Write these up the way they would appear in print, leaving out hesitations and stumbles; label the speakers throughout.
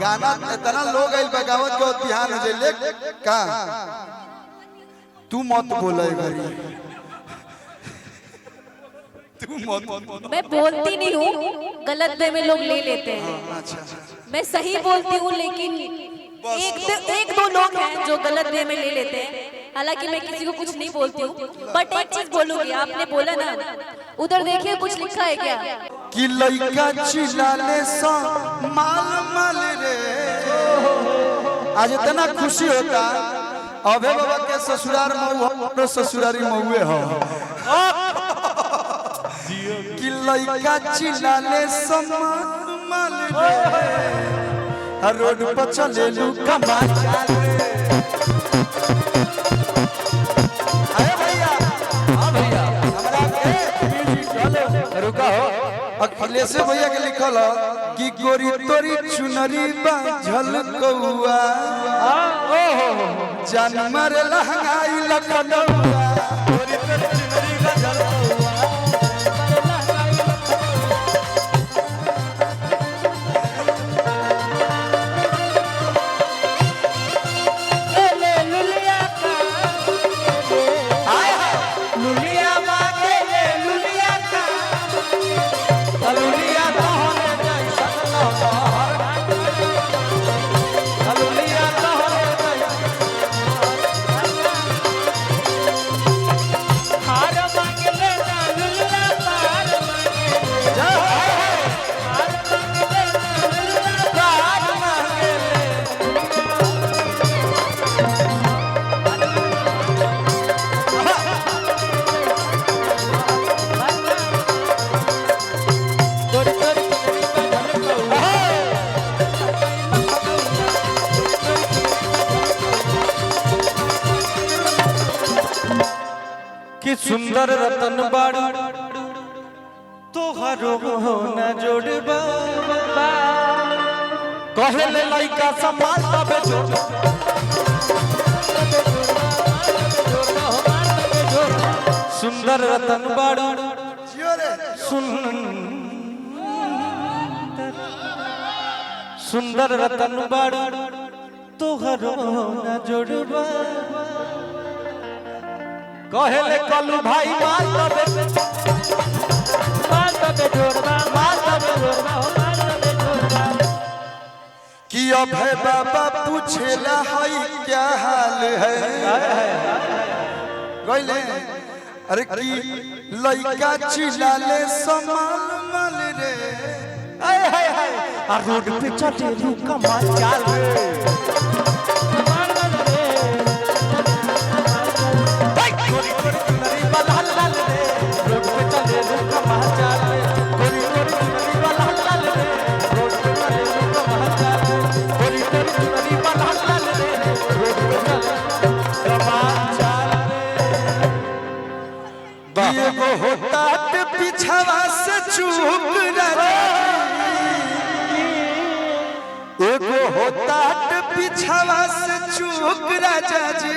Speaker 1: गाना इतना लोग आइल बगावत के ध्यान हो जाए का तू मत बोले घरी तू मत
Speaker 2: मैं बोलती नहीं हूँ, गलत वे में लोग ले लेते हैं।
Speaker 1: अच्छा
Speaker 2: मैं सही बोलती हूँ, लेकिन एक दो लोग हैं जो गलत वे में ले लेते हैं। हालांकि मैं किसी को कुछ नहीं बोलती हूँ, बट एक चीज बोलूंगी। आपने बोला ना, उधर देखिए कुछ लिखा है क्या
Speaker 1: कि लइका चिल्लाले सा माल माल रे। आज इतना खुशी होता अबे बाबा के ससुराल मऊ ससुरारी मऊए हो कि लइका चिल्लाले सा माल रे रोड पर चले लू कमा अखिलेश भैया के लिखल कि गोरी तोरी चुनरी बाझल कौआ जानवर लहंगाई लखनऊआ गोरी तोरी चुनरी बाझल कि सुंदर रतन बाड़ू तोहरो न जोड़बा कहले लइका संभाल तबे जोड़ सुंदर रतन बाड़ू सुंदर रतन बाड़ू तोहरो न जोड़बा कहले कलू भाई माल तबे जोड़बा कि अभय बाबा पूछेला हई क्या हाल है कहले अरे कि लइका चिल्लाले समाल मल रे हाय हाय हाय आ रोड पे चले लू कमाल चाल रे होता पिछवा से चूक एगो होता पिछवा से चूक राजा जी।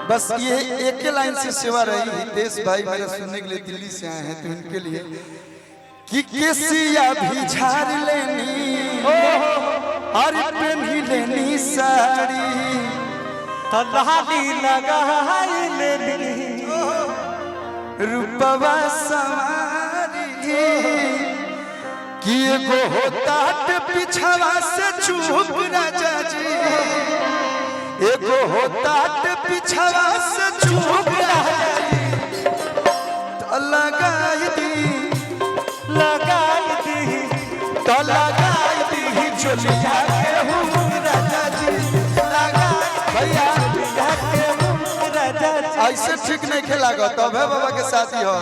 Speaker 1: बस ये एक लाइन से सेवा रही हितेश भाई मेरे सुनने के लिए दिल्ली से आए हैं, तो इनके लिए कि केसिया भी झाड़ लेनी और पहनी लेनी साड़ी तलाली लगाई लेनी रूपवा सवारी कि एगो होता पिछवा से चूक राजा जी एगो होता पिछवा से चूक राजा जी तो लगाई दी तो लगाई दी चोलिया के हूँ राजा जी लगाई भैया ऐसे ठीक नहीं खेला गो तो अभय बाबा के शादी हो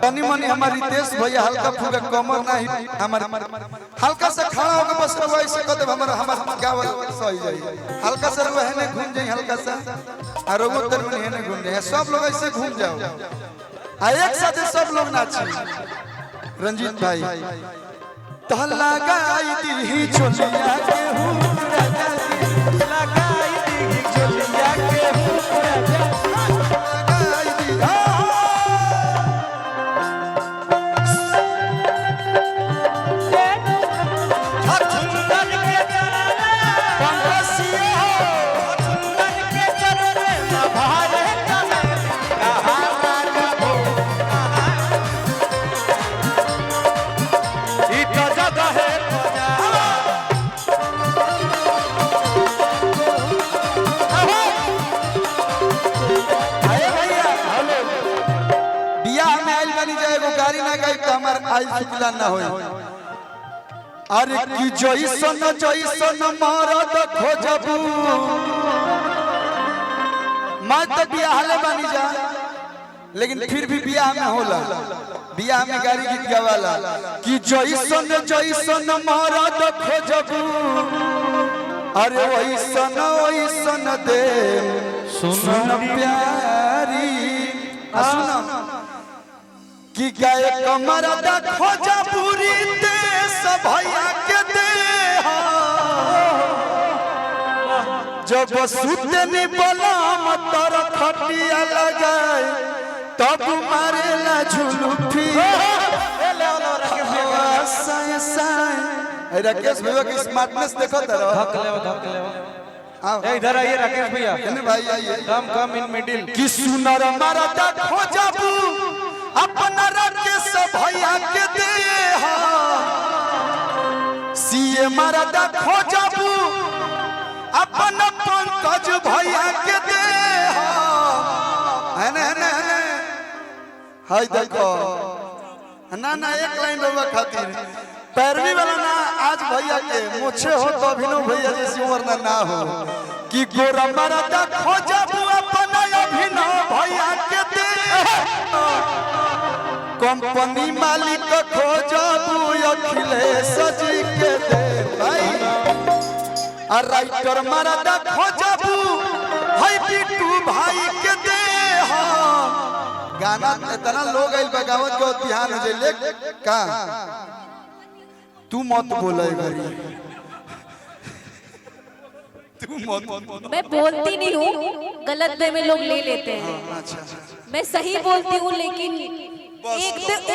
Speaker 1: तनी मनी हमारी देश भैया हल्का फुल्का कमर नहीं हमारे हल्का से खड़ा होकर बस ऐसे कहते हमारा गाँव सही जाए हल्का से रहने घूम जाए हल्का सा और उधर में नहीं घूम जाए सब लोग ऐसे घूम जाओ एक साथ सब लोग नाचे रंजीत भाई तो लगाई दी चोलिया के हूँ राजा जी लगाई दी चोलिया के हूँ राजा लगाई तो हमार आई शुक्ला ना होई। अरे कि जैसन जैसन मरद खोजबू मैं तो बियाह ले बनी जा, लेकिन फिर भी बियाह में होला, बियाह में गाड़ी गीत गावाला कि जैसन जैसन मरद खोजबू अरे वैसन वैसन दे सुन प्यारी सुना कि गाय कमरद खोजबू रीते भैया के दे जब सुतनी बलाम तर खटिया लगाए तब मारेला झुलुफी राकेश भैया की स्मार्टनेस देखो तरह
Speaker 3: इधर आइए राकेश भैया
Speaker 1: भाई आइए
Speaker 3: कम इन मिडिल
Speaker 1: कि सुनर मरदा खोजबू अपना राकेश भैया के दे सीए मरदा खोजबू अपन पंकज भैया के दे है ना हाय देखो ना एक लाइन लोग खातिर पैरवी वाला ना आज भैया के मुझे हो तो अभिनव भैया जैसी उम्र ना हो कि गोरा मरदा खोजबू अपन अभिनव भैया के दे कंपनी मालिक खोजबू अखिलेश जी के दे भाई राइटर मरदा खोजबू हाय बिट्टू भाई के दे गाना इतना लोग आइल बगावत के ध्यान हो जाए का तू मत बोले घरी तू मत
Speaker 2: मैं बोलती नहीं हूँ, गलत वे में लोग ले लेते हैं। मैं सही बोलती हूँ, लेकिन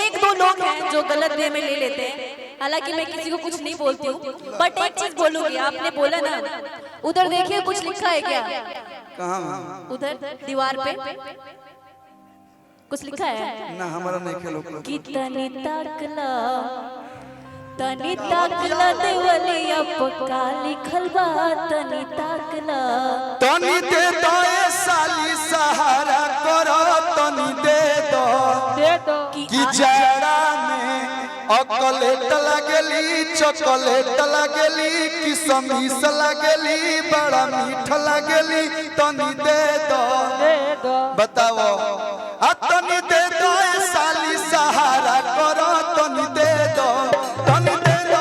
Speaker 2: एक दो लोग हैं जो गलत वे में ले लेते हैं। हालांकि मैं किसी को कुछ नहीं बोलती हूँ, बट एक चीज बोलूंगी। आपने बोला ना, उधर देखिए कुछ लिखा है क्या?
Speaker 1: कहाँ?
Speaker 2: उधर दीवार पे कुछ लिखा है
Speaker 1: ना, हमारा नहीं खेलो
Speaker 2: कि तनी ताकला देवलिया पक्का लिखल बा। तनी ताकला
Speaker 1: तनी दे दो ए साली सहारा करो, तनी दे दो कि जाड़ा में अकलेट लगेली चॉकलेट लगेली किशमिश लगेली बड़ा मीठ लगेली, तनी दे दो बताओ तनी दे दो ए साली सहारा करो, तनी दे दो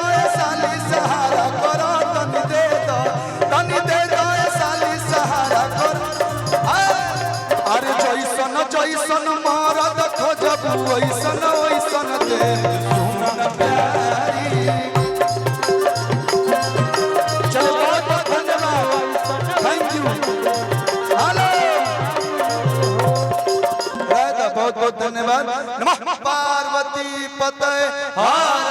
Speaker 1: ए साली सहारा करो, तनी दे दो ए साली सहारा करो। अरे जैसन जैसन मरद खोजबू वैसन वैसन दे सुन प्यारी। चलो बहुत बहुत धन्यवाद, थैंक यू। हेलो बहुत बहुत धन्यवाद। नमः पार्वती पते हर